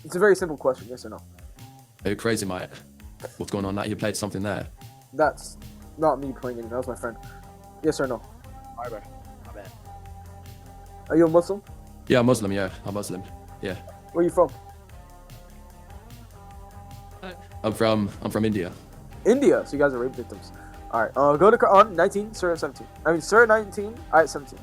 It's a very simple question. Yes or no? Are you crazy, mate? What's going on now? You played something there. That's not me playing it. That was my friend. Yes or no? Alright, bro. My bad. Are you a Muslim? Yeah, I'm Muslim. Yeah, I'm Muslim. Yeah. Where are you from? I'm from India. India. So you guys are rape victims. All right. Go to Quran 19, Surah 17. I mean, Surah 19, Ayat 17.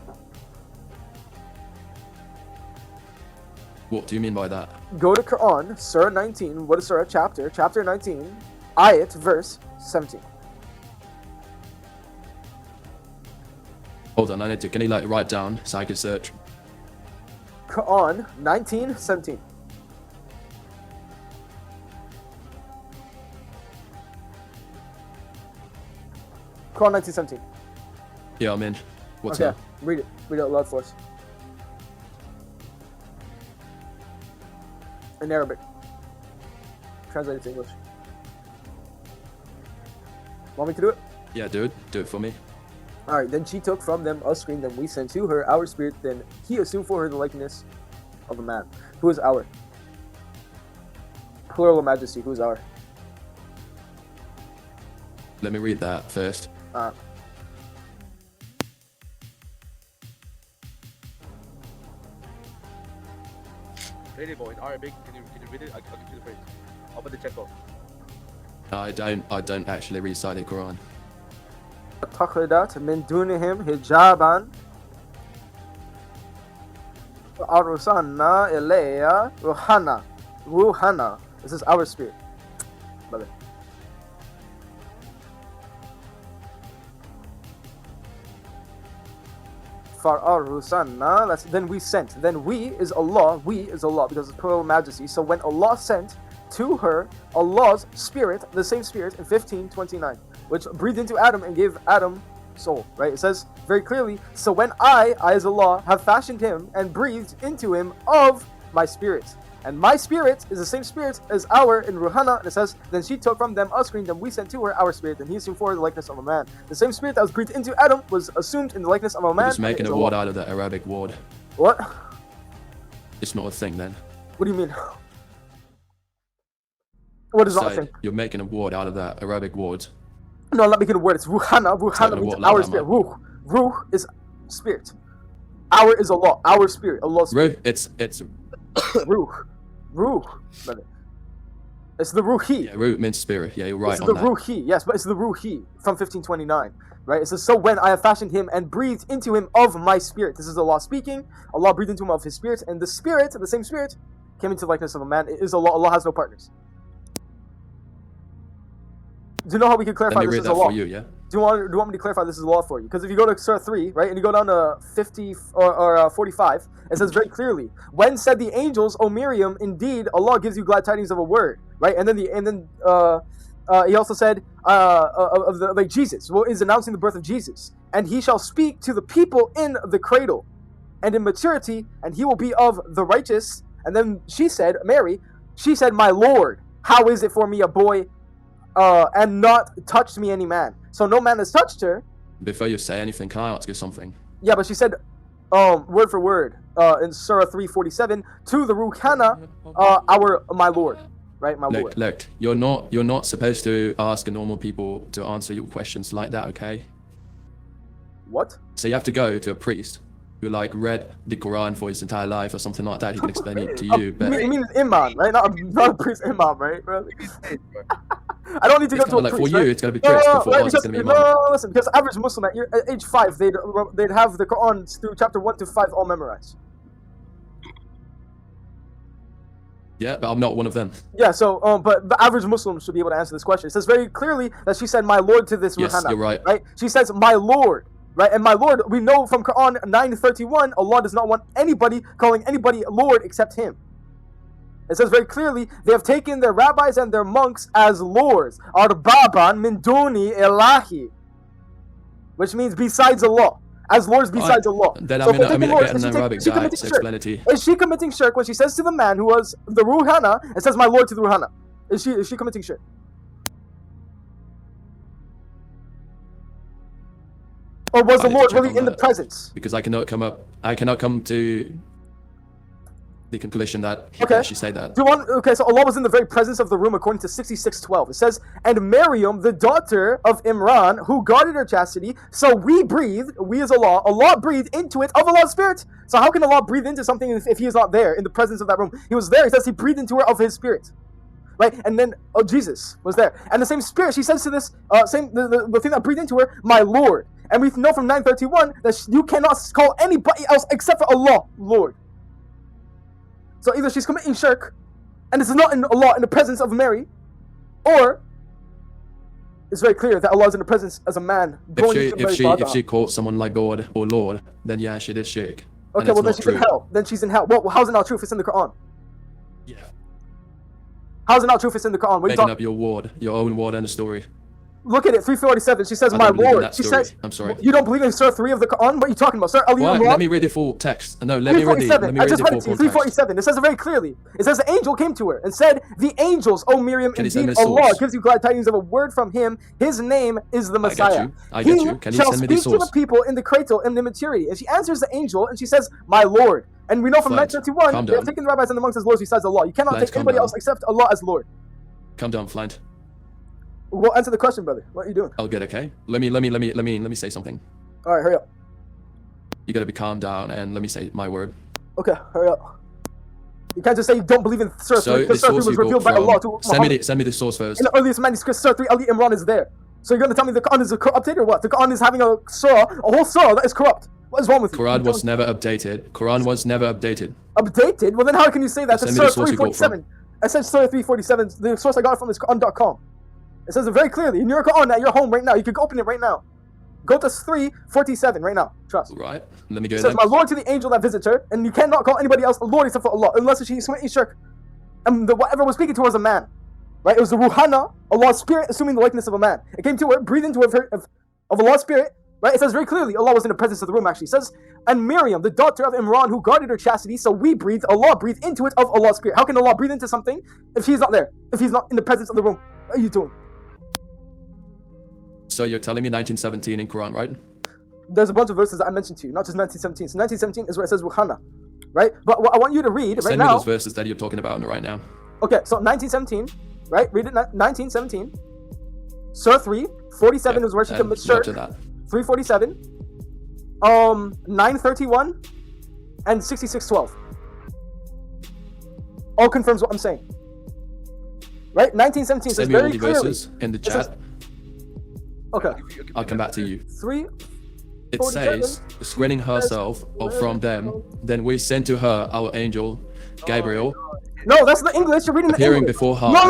What do you mean by that? Go to Quran, Surah 19. What is Surah? Chapter 19, Ayat, verse 17. Hold on, I need to. Can you like write down so I can search? Quran 19, 17. Quran 19, 17. Yeah, I'm in. What's Okay, up? read it. Read it out loud for us. In Arabic. Translate it to English. Want me to do it? Yeah, dude, do it for me. Alright, then she took from them a screen, then we sent to her our spirit, then he assumed for her the likeness of a man. Who is our? Plural of majesty, who is our? Let me read that first. Read it, boy. In Arabic, can you read it? I'll give you the phrase. I'll put the check off. I don't actually recite the Quran. تخذت من دونهم حجابا وأرسلنا إليها روحنا. This is our spirit, brother. فأرسلنا, then we sent. Then we is Allah because it's plural majesty. So when Allah sent to her Allah's spirit, the same spirit in 15:29, which breathed into Adam and gave Adam soul, right? It says very clearly, so when I as Allah, have fashioned him and breathed into him of my spirit. And my spirit is the same spirit as our in Ruhana, and it says, then she took from them a screen, then we sent to her our spirit, and he assumed for her the likeness of a man. The same spirit that was breathed into Adam was assumed in the likeness of a man. Just making a word out of the Arabic word. What? It's not a thing then. What do you mean? What is So that thing? you're making a word out of that Arabic word. No, I'm not making a word. It's Ruhana. Ruhana means our spirit. Ruh. Ruh is spirit. Our is Allah. Our spirit. Allah's spirit. It's Ruh. Ruh. It's the Ruhi. yeah, ruh means spirit. Yeah, you're right It's on the that. Ruhi. Yes, but it's the Ruhi from 1529. Right? It says, so when I have fashioned him and breathed into him of my spirit. This is Allah speaking. Allah breathed into him of his spirit. And the spirit, the same spirit, came into the likeness of a man. It is Allah. Allah has no partners. Do you know how we can clarify Let me this read is that Allah? for you, yeah? Do you want me to clarify this is law for you? Because if you go to Surah 3, right, and you go down to 50 or 45, it says very clearly, when said the angels, O Miriam, indeed Allah gives you glad tidings of a word, right? And then he also said like Jesus, well, is announcing the birth of Jesus, and he shall speak to the people in the cradle, and in maturity, and he will be of the righteous. And then she said, Mary, she said, my Lord, how is it for me a boy? And not touched me any man. So no man has touched her. Before you say anything, can I ask you something? Yeah, but she said, word for word, in Surah 3:47, to the Ruhana, my Lord, right, my Lord. Look, you're not supposed to ask normal people to answer your questions like that, okay? What? So you have to go to a priest who like read the Quran for his entire life or something like that. He can explain it to you. But You mean an imam, right? Not a priest, imam, right? Bro? I don't need to go it's to a kind of like priest, for you, right? it's gonna be priest, but for us, it's gonna be imam. No, listen, because average Muslim at age 5, they'd have the Quran through chapter 1 to 5 all memorized. Yeah, but I'm not one of them. Yeah, so but the average Muslim should be able to answer this question. It says very clearly that she said, "My Lord" to this Yes, Ruhana. you're right. Right? She says, "My Lord." Right? And my Lord, we know from Quran 9:31, Allah does not want anybody calling anybody Lord except Him. It says very clearly, they have taken their rabbis and their monks as lords. Arbaban min duni ilahi, which means besides Allah. As lords besides Allah. Then So I if mean, they're taking lords, again, is she Arabic committing guide, so shirk? explain it to you. Is she committing shirk when she says to the man who was the Ruhana and says, "My Lord" to the Ruhana? Is she committing shirk? Or was the I need to Lord check really on in the that. presence? Because I cannot come to the conclusion that he Okay. can actually say that. Do you want? Okay, so Allah was in the very presence of the room according to 66:12. It says, "And Maryam, the daughter of Imran, who guarded her chastity, so we breathed, we as Allah, Allah breathed into it of Allah's spirit." So how can Allah breathe into something if He is not there in the presence of that room? He was there. He says He breathed into her of His spirit. Right, and then Jesus was there, and the same spirit. She says to this the thing that breathed into her, "My Lord." And we know from 931 that you cannot call anybody else except for Allah, Lord. So either she's committing shirk, and this is not in Allah in the presence of Mary, or it's very clear that Allah is in the presence as a man. If she calls someone like God or Lord, then yeah, she did shirk. Okay, well then she's in hell. Then she's in hell. Well, how's it not true if it's in the Quran? Yeah. How's it not true if it's in the Quran? Making up your own word and the story. Look at it, 347. She says, "My Lord." She says, "I'm sorry." You don't believe in Surah 3 of the Quran? What are you talking about, Sir? Let me read the full text. No, let me read the full context. I just read it to you. 347. It says it very clearly. It says the angel came to her and said, "The angels, O Miriam, indeed Allah gives you glad tidings of a word from Him. His name is the Messiah. I get you. Can you shall send me the speak to the source? people in the cradle in the maturity." And she answers the angel and she says, "My Lord." And we know from 931, they have taken the rabbis and the monks as lords besides Allah. You cannot take anybody else except Allah as Lord. Calm down, Flind. Well, answer the question, brother. What are you doing? I'll get okay. Let me say something. All right, hurry up. You gotta be calm down and let me say my word. Okay, hurry up. You can't just say you don't believe in Surah 3 So because Surah 3 was revealed by Allah to Muhammad. Send me the source first. In the earliest manuscript, Surah 3 Ali Imran is there. So you're gonna tell me the Quran is corrupted or what? The Quran is having a whole surah that is corrupt. What is wrong with you? Quran was never updated. Quran was never updated. Updated? Well, then how can you say that? It's Surah 347. I said Surah 347. The source I got it from is Quran.com. It says it very clearly in your Quran at your home right now. You can open it right now. Go to 347 right now. Trust. Right. Let me go. It says, "My Lord," to the angel that visits her, and you cannot call anybody else a Lord except for Allah, unless she's committing shirk. And whatever was speaking to her was a man. Right? It was the Ruhana, Allah's spirit, assuming the likeness of a man. It came to her, breathed into her of Allah's spirit. Right? It says very clearly, Allah was in the presence of the room. Actually, it says, "And Miriam, the daughter of Imran, who guarded her chastity, so we breathed. Allah breathed into it of Allah's spirit." How can Allah breathe into something if He's not there? If He's not in the presence of the room? What are you doing? So you're telling me 1917 in Quran, right? There's a bunch of verses that I mentioned to you, not just 1917. So 1917 is where it says Ruhana, right? But what I want you to read right now. Send me those verses that you're talking about right now. Okay, so 1917, right? Read it. 1917. Surah 3, 47 is where she commits shirk. 347, 931, and 66:12. All confirms what I'm saying. Right? 1917 says Send me all very the clearly. verses in the chat. Okay. I'll come back to you. 3. It says, screening herself or from them, then we sent to her our angel, Gabriel. No, that's the English. You're reading the Appearing English. before her. No.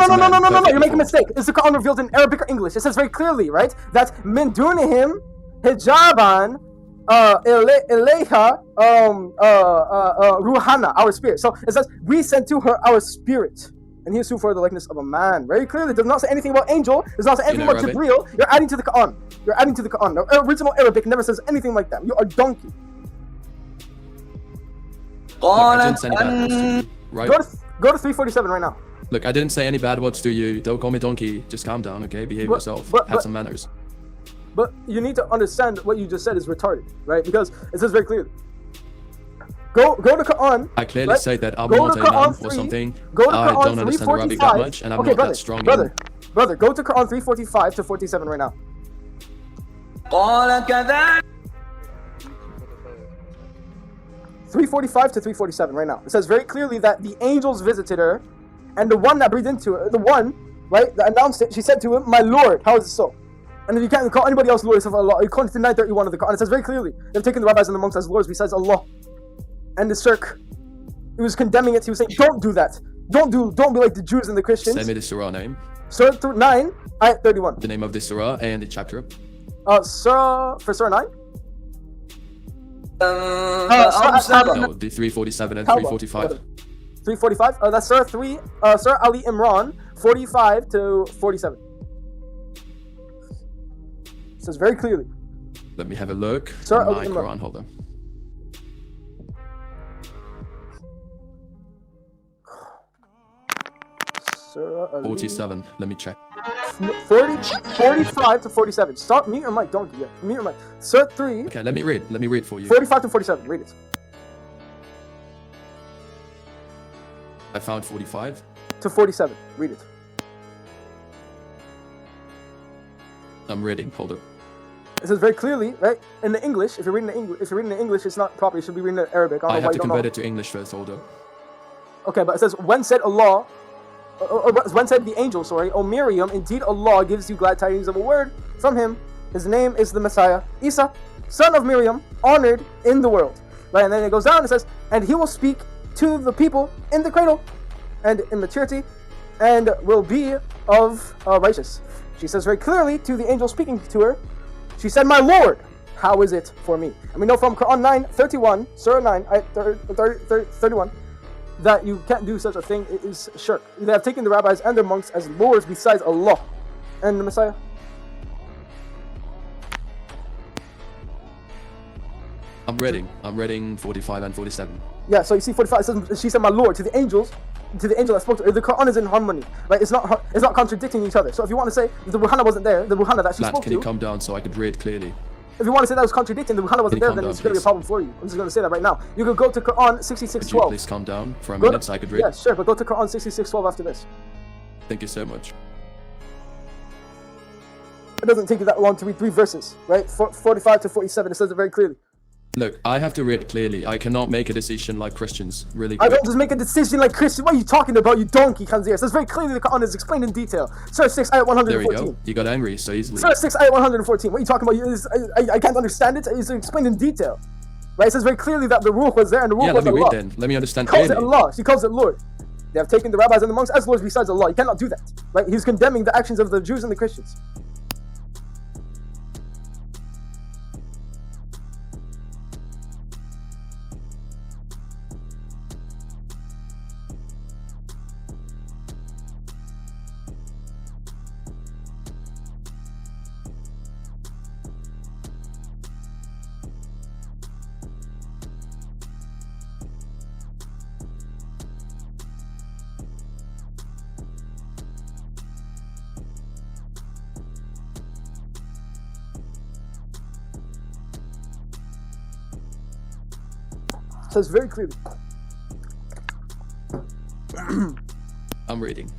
You're making a mistake. It's the Quran revealed in Arabic or English. It says very clearly, right, that min dunihim hijaban ilayha ruhana, our spirit. So it says we sent to her our spirit. And he assumed for the likeness of a man. Very clearly, it does not say anything about angel. It does not say anything about Jibreel. You're adding to the Quran. You're adding to the Quran. The original Arabic never says anything like that. You are donkey. Look, I didn't say any bad words to you, right? Go to 347 right now. Look, I didn't say any bad words to you. Don't call me donkey. Just calm down, okay? Behave yourself. Have some manners. But you need to understand what you just said is retarded, right? Because it says very clearly. Go to Quran. I clearly say that I'm not a man or something. I don't understand Arabic that much, and I'm not that strong. Brother, go to Quran 345 to 47 right now. 345 to 347 right now. It says very clearly that the angels visited her, and the one that breathed into her, the one, right, that announced it, she said to him, "My Lord." How is it so? And if you can't call anybody else Lord except for Allah, according to 931 of the Quran, it says very clearly, they've taken the rabbis and the monks as lords besides Allah. And the shirk, he was condemning it. He was saying, "Don't do that. Don't be like the Jews and the Christians." Send me the surah name. Surah 9, ayat 31. The name of the surah and the chapter. Surah 9. No, the 347 and 345. 345. That's Surah 3. Surah Ali Imran 45 to 47. It says very clearly. Let me have a look. Surah My Ali Imran. Quran, hold on. Surah Ali. 47. Let me check. 45 to 47. Stop. Mute your mic. Don't do that. Mute your mic. Surah 3. Okay, let me read. Let me read for you. 45 to 47. Read it. I found 45. to 47. Read it. I'm reading. Hold up. It says very clearly, right, in the English. If you're reading the English, it's not proper. You should be reading the Arabic. I have to convert it to English first. Hold up. Okay, but it says when said Allah, when said the angel, sorry, O Miriam, indeed Allah gives you glad tidings of a word from Him. His name is the Messiah, Isa, son of Miriam, honored in the world. Right, and then it goes down and says, and He will speak to the people in the cradle and in maturity, and will be of righteous. She says very clearly to the angel speaking to her, she said, my Lord, how is it for me? And we know from Quran 9:31, Surah 9, ayat 31, that you can't do such a thing. It is shirk. They have taken the rabbis and their monks as lords besides Allah and the Messiah. I'm reading 45 and 47. Yeah, so you see 45, it says, she said, my Lord, to the angel that spoke to her. The Quran is in harmony, right? It's not contradicting each other. So if you want to say the Ruhana wasn't there, the Ruhana that she spoke Can to. you come down so I could read clearly? If you want to say that was contradicting, the Ruhana wasn't there, then it's going to be a problem for you. I'm just going to say that right now. You could go to Quran 66:12. Could you please calm down for a minute so I could read? Yeah, sure, but go to Quran 66:12 after this. Thank you so much. It doesn't take you that long to read 3 verses, right? 45 to 47, it says it very clearly. Look, I have to read clearly. I cannot make a decision like Christians. Really I quick. don't just make a decision like Christian. What are you talking about, you donkey, Khanzir? It says very clearly the Quran is explained in detail. Surah 6, ayat 114. There we go. You got angry so easily. Surah 6, ayat 114. What are you talking about? I can't understand it. It's explained in detail. Right? It says very clearly that the ruh was there and the ruh was Allah. Let me read then. Let me understand She calls clearly. it Allah. She calls it Lord. They have taken the rabbis and the monks as lords besides Allah. You cannot do that. Right? He's condemning the actions of the Jews and the Christians. It says very clearly. I'm reading.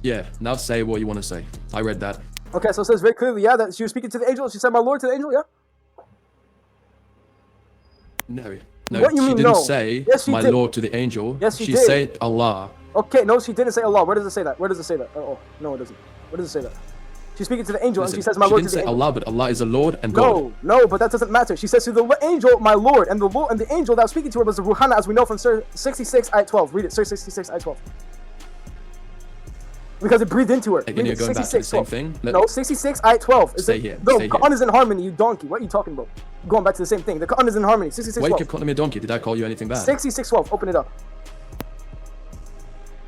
Yeah, now say what you want to say. I read that. Okay, so it says very clearly, yeah, that she was speaking to the angel. She said, my Lord, to the angel, yeah? No, What you she mean, didn't no? say Yes, she my did. Lord to the angel. Yes, she she did. said Allah. Okay, no, she didn't say Allah. Where does it say that? Where does it say that? Oh, no, it doesn't. Where does it say that? She's speaking to the angel Listen, and she says, my she Lord, didn't to the say angel. Allah, but Allah is a Lord and God. No, but that doesn't matter. She says to the angel, my Lord, and the angel that was speaking to her was the Ruhana, as we know from Surah 66, ayat 12. Read it, Surah 66, ayat 12. Because it breathed into her. Again, you're going back to the same thing. No, 66, ayat 12. Stay here. No, Stay Quran here. is in harmony, you donkey. What are you talking about? Going back to the same thing. The Quran is in harmony. 66, Why you 12. keep calling me a donkey? Did I call you anything bad? 66, 12. Open it up.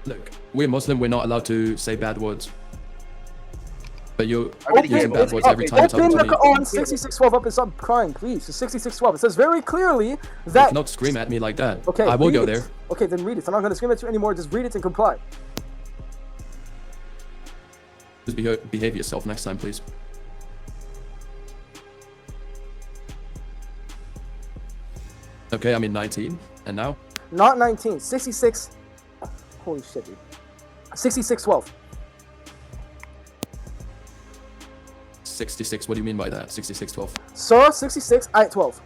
Look, we're Muslim. We're not allowed to say bad words. But you're Open using bad words every time you Open talk the to me. Quran 66:12 up and stop crying, please. It's 66:12. It says very clearly You that. cannot scream at me like that. Okay, I will read go it. there. Okay, then read it. I'm not going to scream at you anymore. Just read it and comply. Just behave yourself next time, please. Okay, I'm in 19, and now? Not 19. 66. Holy shit, dude. 66:12. 66. What do you mean by that? 66:12. Surah 66, ayat 12.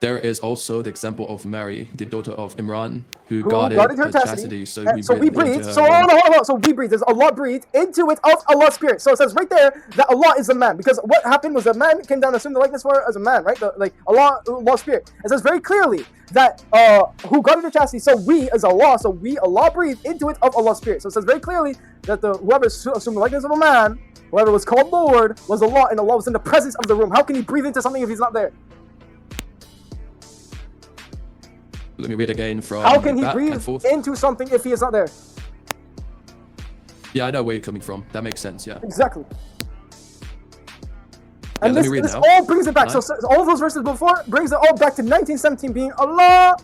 there is also the example of Mary, the daughter of Imran, who Who guarded her her chastity. So we breathe. into her So womb. hold on. So we breathe. There's Allah breathed into it of Allah's spirit. So it says right there that Allah is a man, because what happened was a man came down and assumed the likeness for her as a man, right? Allah's spirit. It says very clearly that who guarded her chastity. So we as Allah. So Allah breathed into it of Allah's spirit. So it says very clearly that whoever assumed the likeness of a man, whoever was called Lord, was Allah, and Allah was in the presence of the room. How can he breathe into something if he's not there? Let me read again from How can he back breathe and forth. into something if he is not there? Yeah, I know where you're coming from. That makes sense, yeah. Exactly. Yeah, And let me read this now. all brings it back. Right. So all those verses before brings it all back to 1917 being Allah.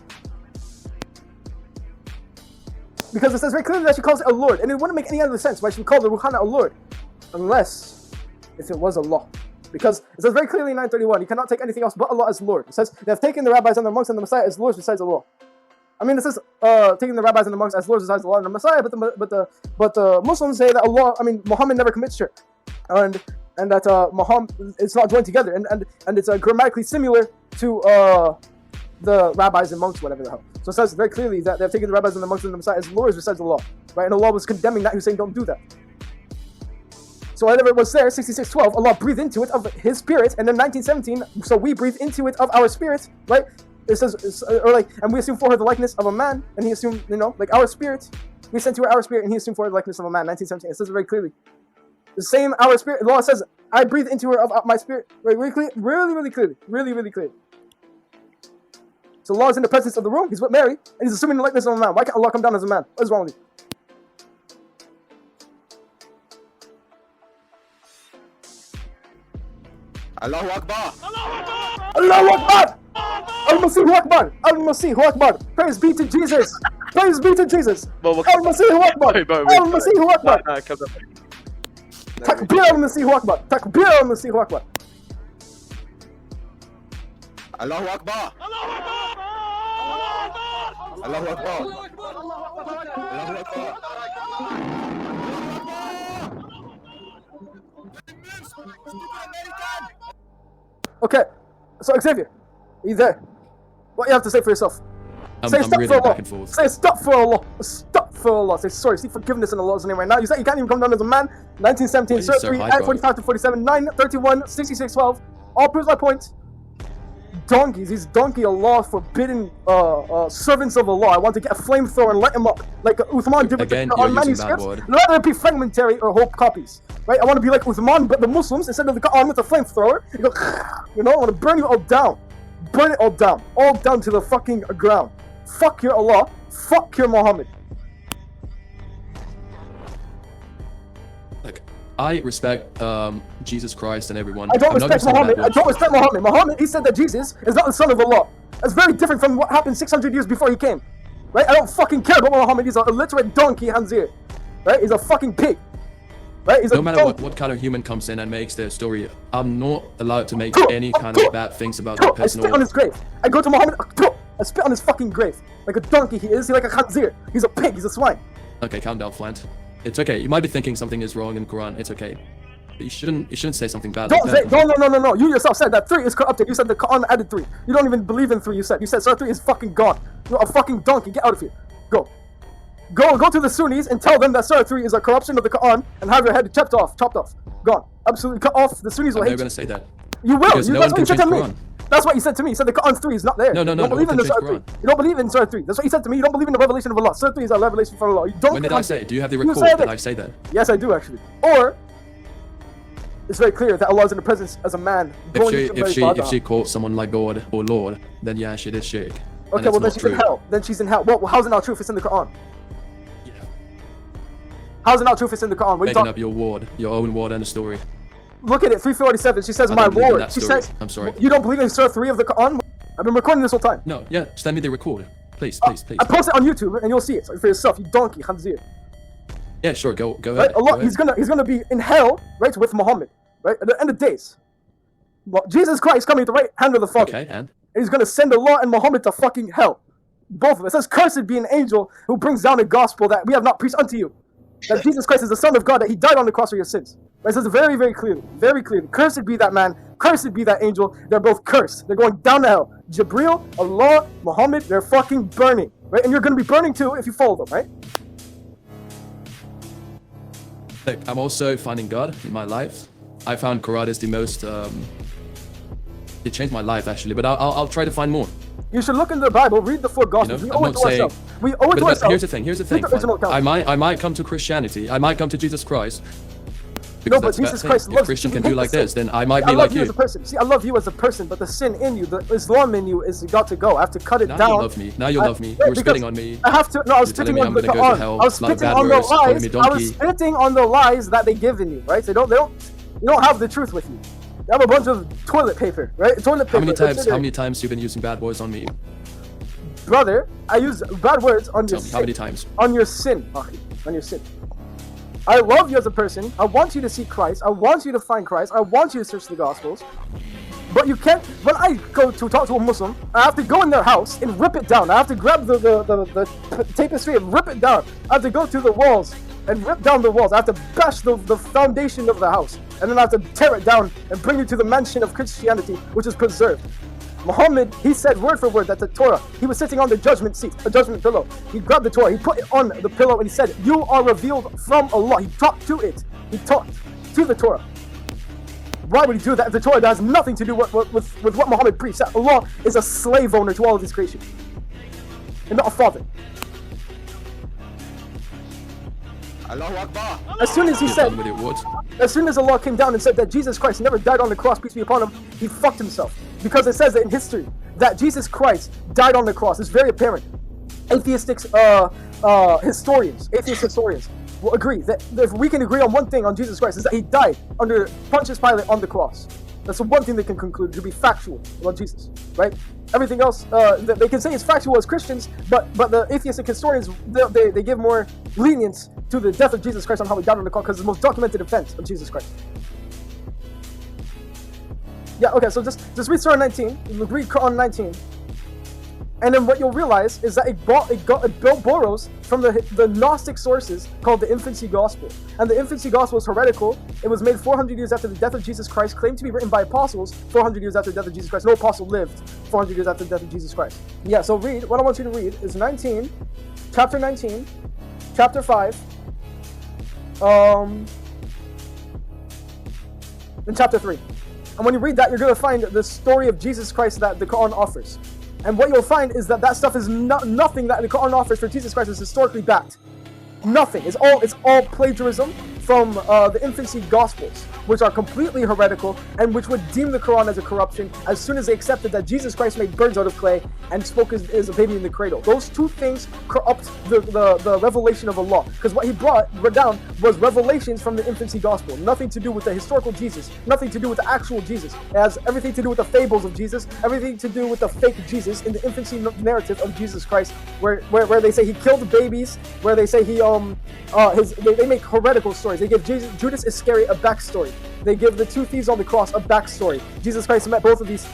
Because it says very clearly that she calls it a Lord. And it wouldn't make any other sense why she called the Ruhana a Lord. Unless if it was Allah. Because it says very clearly in 931, you cannot take anything else but Allah as Lord. It says they have taken the rabbis and the monks and the Messiah as lords besides Allah. I mean, it says taking the rabbis and the monks as lords besides Allah and the Messiah, but the Muslims say that Muhammad never commits shirk, and that Muhammad it's not joined together, and it's grammatically similar to the rabbis and monks, whatever the hell. So it says very clearly that they have taken the rabbis and the monks and the Messiah as lords besides Allah, right? And Allah was condemning that. He was saying, don't do that. So whatever it was there, 66:12, Allah breathed into it of His spirit, and then 1917, so we breathe into it of our spirit, right? It says, and we assume for her the likeness of a man, and He assumed, like our spirit, we sent to her our spirit, and He assumed for her the likeness of a man. 1917, it says it very clearly. The same our spirit. Allah says, I breathe into her of my spirit, right? Really clearly, really clearly. So Allah is in the presence of the room. He's with Mary, and He's assuming the likeness of a man. Why can't Allah come down as a man? What is wrong with you? Allahu Akbar! Allahu Akbar! Al-Masihu Akbar! Al-Masihu Akbar! Praise be to Jesus! Praise be to Jesus! Al-Masihu Akbar! Al-Masihu Akbar! Takbir al-Masihu Akbar! Takbir al-Masihu Akbar! Allahu Akbar! Allahu Akbar! Allahu Akbar! Okay, so Xavier, are you there? What do you have to say for yourself? I'm Say stop reading for Allah. back and forth. Say stop for Allah. Stop for Allah. Say sorry. Seek forgiveness in Allah's name right now. You said you can't even come down as a man. 1917, Why are you Surah so 3, high, Ayat bro? 45 to 47, 9, 31, 66, 12. All proves my point. Donkeys, these donkey Allah forbidden servants of Allah. I want to get a flamethrower and light them up like Uthman did with Again, the you're Quran using manuscripts. that word. Let there be fragmentary or whole copies. Right? I want to be like Uthman, but the Muslims, instead of the Quran with a flamethrower, you go, I want to burn you all down. Burn it all down to the fucking ground. Fuck your Allah, fuck your Muhammad. Like, I respect Jesus Christ and everyone. I don't I'm not respect gonna say Muhammad. bad I don't words. respect Muhammad. Muhammad, he said that Jesus is not the son of Allah. That's very different from what happened 600 years before he came. Right? I don't fucking care about Muhammad. He's an illiterate donkey, Hanzir. Right? He's a fucking pig. Right? He's No a matter donkey. what kind of human comes in and makes their story, I'm not allowed to make Bro, any kind of bad things about that I person. spit on his grave. I go to Muhammad. I spit on his fucking grave. Like a donkey he is. He's like a Hanzir. He's a pig. He's a swine. Okay, calm down, Flint. It's okay. You might be thinking something is wrong in the Quran. It's okay. But you shouldn't say something bad Don't like say, that. no. You yourself said that 3 is corrupted. You said the Quran added 3. You don't even believe in 3. You said Surah 3 is fucking gone. You're a fucking donkey. Get out of here. Go to the Sunnis and tell them that Surah 3 is a corruption of the Quran and have your head chopped off. Gone. Absolutely cut off. The Sunnis will I'm hate never gonna you. say that. You will. Because no That's one what you can said to change me. the Quran. That's what you said to me. You said the Quran 3 is not there. No, You don't believe no in the one can Surah change 3. the You don't believe in Surah 3. That's what you said to me. You don't believe in the revelation of Allah. Surah 3 is a revelation from Allah. You don't. When did I say it? Do you have the You record said that it. I say that? Yes, I do actually. Or it's very clear that Allah is in the presence as a man. If she calls someone like God or Lord, then yeah, she did shirk. Okay, well then she's in hell. Then she's in hell. Well, how's it not true if it's in the Quran? Yeah. How's it not true if it's in the Quran? What are you Making talking? up your own word and a story. Look at it, 347. She says, I "My don't believe in Lord." that She story. says, I'm sorry. You don't believe in Surah 3 of the Quran? I've been recording this whole time. No, yeah, send me the record. Please. I post it on YouTube and you'll see it for yourself. You donkey, Khanzir. Yeah, sure, go Right? ahead. Allah, go ahead. he's gonna be in hell, right, with Muhammad, right, at the end of days. Well, Jesus Christ coming at the right hand of the Father. Okay, and? And he's gonna send Allah and Muhammad to fucking hell. Both of them. It says, "Cursed be an angel who brings down a gospel that we have not preached unto you." That Jesus Christ is the Son of God, that He died on the cross for your sins. Right? It says very, very clearly, very clearly. Cursed be that man Cursed be that angel. They're both cursed. They're going down to hell. Jibril, Allah, Muhammad, they're fucking burning, right? And you're going to be burning too if you follow them, right? Look, I'm also finding God in my life. I found Quran is the most. It changed my life actually, but I'll try to find more. You should look into the Bible, read the four Gospels. You know, We owe it to ourselves. We owe it to ourselves. Here's the thing. Here's the thing. Read the original account. I might come to Christianity. I might come to Jesus Christ. No, but Jesus Christ loves If Christian can you. do like this, then I might I be love like you you. as a person. See, I love you as a person, but the sin in you, the Islam in you, is got to go. I have to cut it Now down. you love me. Now you love me. You were spitting on me. I have to. No, I was You're telling spitting me on I'm the gonna go to Quran. hell, I was like spitting bad on the words, calling lies. me I donkey. was spitting on the lies that they give in you, right? You don't have the truth with you. You have a bunch of toilet paper, right? Toilet paper. How many times you've been using bad words on me? Brother, I use bad words on your Tell me, sin. how many times? On your sin, Akhi. On your sin. I love you as a person. I want you to see Christ. I want you to find Christ. I want you to search the Gospels. But you can't. When I go to talk to a Muslim, I have to go in their house and rip it down. I have to grab the tapestry and rip it down. I have to go to the walls and rip down the walls. I have to bash the foundation of the house. And then I have to tear it down and bring you to the mansion of Christianity, which is preserved. Muhammad, he said word for word that the Torah, he was sitting on the judgment seat, a judgment pillow. He grabbed the Torah, he put it on the pillow, and he said, you are revealed from Allah. He talked to it. He talked to the Torah. Why would he do that if the Torah has nothing to do with what Muhammad preached? That Allah is a slave owner to all of his creation, and not a father. Allahu Akbar. As soon as he said, With it, what? as soon as Allah came down and said that Jesus Christ never died on the cross, peace be upon him, he fucked himself. Because it says that in history that Jesus Christ died on the cross. It's very apparent. Atheistic historians will agree that if we can agree on one thing on Jesus Christ, is that he died under Pontius Pilate on the cross. That's the one thing they can conclude to be factual about Jesus, right? Everything else, they can say it's factual as Christians, but the atheistic historians, they give more lenience to the death of Jesus Christ on how he died on the cross, because it's the most documented event of Jesus Christ. Yeah, okay, so just read Surah 19, read Quran 19, and then what you'll realize is that it borrows from the Gnostic sources called the Infancy Gospel. And the Infancy Gospel is heretical. It was made 400 years after the death of Jesus Christ, claimed to be written by apostles 400 years after the death of Jesus Christ. No apostle lived 400 years after the death of Jesus Christ. Yeah, so read, what I want you to read is chapter 19, chapter 5, and chapter 3. And when you read that, you're going to find the story of Jesus Christ that the Quran offers. And what you'll find is that stuff is nothing that the Quran offers for Jesus Christ is historically backed. Nothing. It's all plagiarism from the Infancy Gospels, which are completely heretical and which would deem the Quran as a corruption as soon as they accepted that Jesus Christ made birds out of clay and spoke as a baby in the cradle. Those two things corrupt the revelation of Allah, because what he brought down was revelations from the Infancy Gospel, nothing to do with the historical Jesus, nothing to do with the actual Jesus. It has everything to do with the fables of Jesus, everything to do with the fake Jesus in the infancy narrative of Jesus Christ, where they say he killed babies, where they say he they make heretical stories. They give Judas Iscariot a backstory. They give the two thieves on the cross a backstory. Jesus Christ met both of these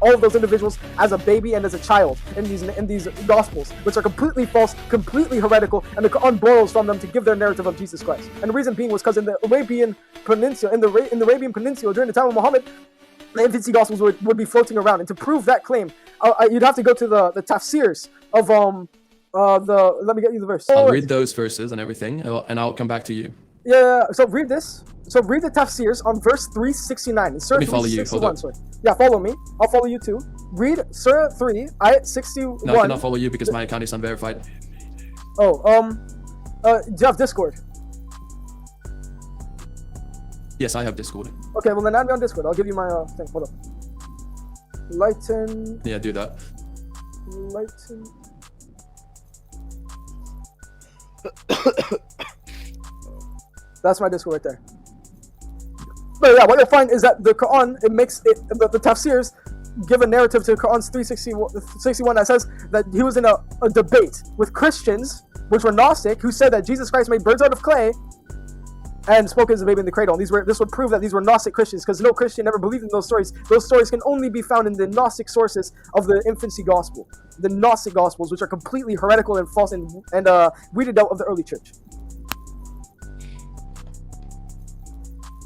all of those individuals as a baby and as a child in these Gospels, which are completely false, completely heretical, and the Quran borrows from them to give their narrative of Jesus Christ. And the reason being was because in the Arabian Peninsula, during the time of Muhammad, the Infancy Gospels would be floating around. And to prove that claim, you'd have to go to the tafsirs of let me get you the verse. I'll read those verses and everything, and I'll come back to you. Yeah, so read this. So read the tafsirs on verse 369. It's Surah Let me follow you. 361. Sorry. Yeah, follow me. I'll follow you too. Read Surah 3, ayat 61. No, I cannot follow you because my account is unverified. Oh, do you have Discord? Yes, I have Discord. Okay, well then add me on Discord. I'll give you my thing. Hold up. Lighten. Yeah, do that. Lighten. That's my Discord right there. But yeah, what you'll find is that the Quran, the tafsirs give a narrative to Quran's 361 that says that he was in a debate with Christians, which were Gnostic, who said that Jesus Christ made birds out of clay and spoke as a baby in the cradle. And this would prove that these were Gnostic Christians, because no Christian ever believed in those stories. Those stories can only be found in the Gnostic sources of the Infancy Gospel, the Gnostic Gospels, which are completely heretical and false and weeded out of the early church.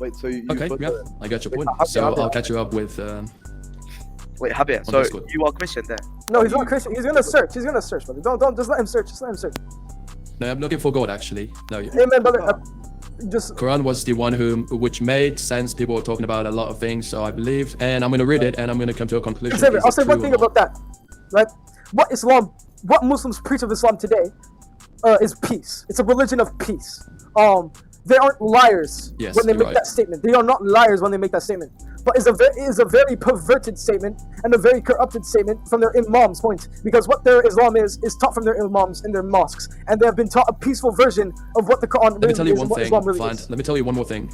Wait, so you Okay, put yeah, the- I got your point. Wait, So Javier. I'll catch you up with. Wait, Javier, On so Discord. you are Christian there? No, he's not Christian. He's gonna search. He's gonna search, brother. Don't just let him search. Just let him search. No, I'm looking for God actually. No, Amen, brother. Just Quran was the one which made sense. People were talking about a lot of things, so I believed, and I'm gonna read it, and I'm gonna come to a conclusion. Xavier, Is I'll it say one true thing or not? about that, right? What Muslims preach of Islam today, is peace. It's a religion of peace. They aren't liars Yes, when they you're make right. that statement. They are not liars when they make that statement. But it is a very perverted statement and a very corrupted statement from their imams' point. Because what their Islam is taught from their imams in their mosques, and they have been taught a peaceful version of what the Quran Let me really tell you is one and what thing. Islam really Fine. is. Let me tell you one more thing.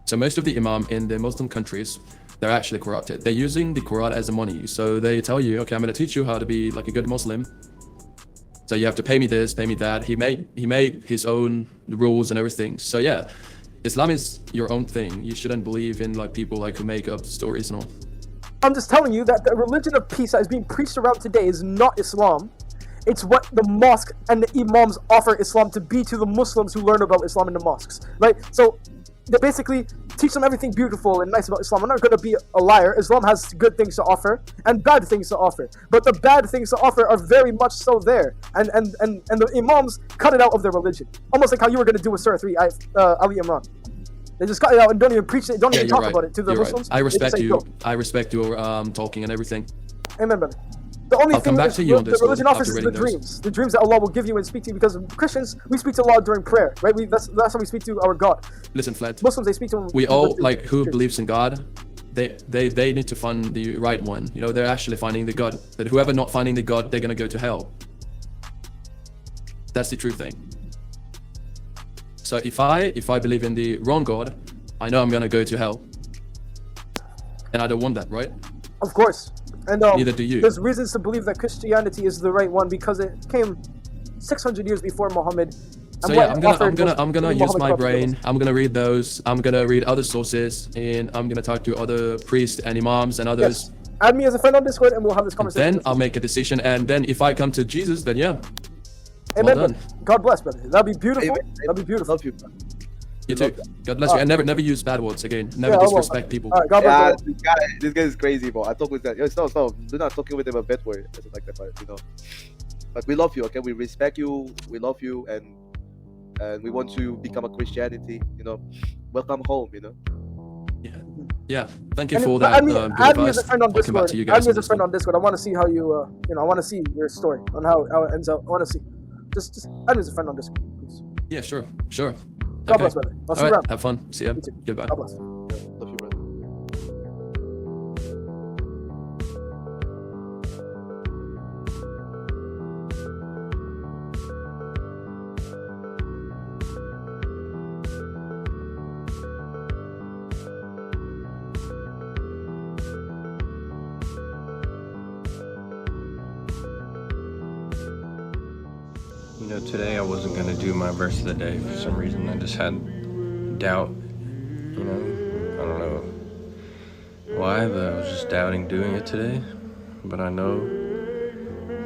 So most of the imam in the Muslim countries, they're actually corrupted. They're using the Quran as a money. So they tell you, okay, I'm going to teach you how to be like a good Muslim. So you have to pay me this, pay me that. He made his own rules and everything. So yeah, Islam is your own thing. You shouldn't believe in like people like who make up stories and all. I'm just telling you that the religion of peace that is being preached around today is not Islam. It's what the mosque and the imams offer Islam to be to the Muslims who learn about Islam in the mosques, right? So they basically teach them everything beautiful and nice about Islam. I'm not going to be a liar. Islam has good things to offer and bad things to offer, but the bad things to offer are very much so there. And the imams cut it out of their religion, almost like how you were going to do with Surah 3, Ali Imran. They just cut it out and don't even preach it, don't even you're talk right. about it to the You're Muslims. right. I They just respect say, you. "Go." I respect your talking and everything. Amen, brother. The only I'll thing come back is to you on the this religion one offers after is the reading those. dreams. The dreams that Allah will give you and speak to you, because Christians, we speak to Allah during prayer, right? That's how we speak to our God. Listen, Fled. Muslims, they speak to him. We with all the like who dreams. believes in God. They need to find the right one. You know, they're actually finding the God. That whoever not finding the God, they're gonna go to hell. That's the true thing. So if I believe in the wrong God, I know I'm gonna go to hell. And I don't want that, right? Of course. And Neither do you. there's reasons to believe that Christianity is the right one because it came 600 years before Muhammad. So and yeah, what I'm it offered gonna was use Muhammad's my prophet. brain. I'm gonna read those. I'm gonna read other sources, and I'm gonna talk to other priests and imams and others. Yes. Add me as a friend on Discord and we'll have this And conversation. then I'll make a decision. And then if I come to Jesus, then yeah, Amen, well done. brother. God bless, brother. That'd be beautiful. Amen. That'd be beautiful. Love you, man. you too. God bless you. And never use bad words again. Never Yeah, I won't. disrespect people. All right, God bless. Yeah, this guy is crazy, bro. I talk with that. Yo, stop. Do not talking with him a bad word, something like that, but you know. But we love you, okay? We respect you. We love you, and we want to become a Christianity. You know, welcome home. You know. Yeah. Thank you And for add that me, good add me as advice. a friend on I'll come back Discord. to you Add guys me on as a this friend one. on Discord. I want to see how you, I want to see your story on how it ends out. I want to see. Just add me as a friend on Discord, please. Yeah, sure. God bless, brother. I'll see you All right. around. Have fun. See ya. You too. Goodbye. God bless. Love you, brother. You know, today I wasn't going to do my verse of the day for some reason. I just had doubt, you know, I don't know why, but I was just doubting doing it today. But I know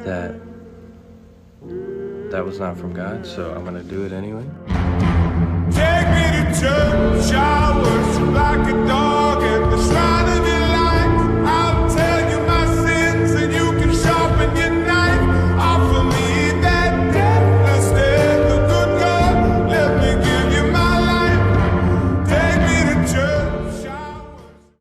that that was not from God, so I'm going to do it anyway. Take me to church,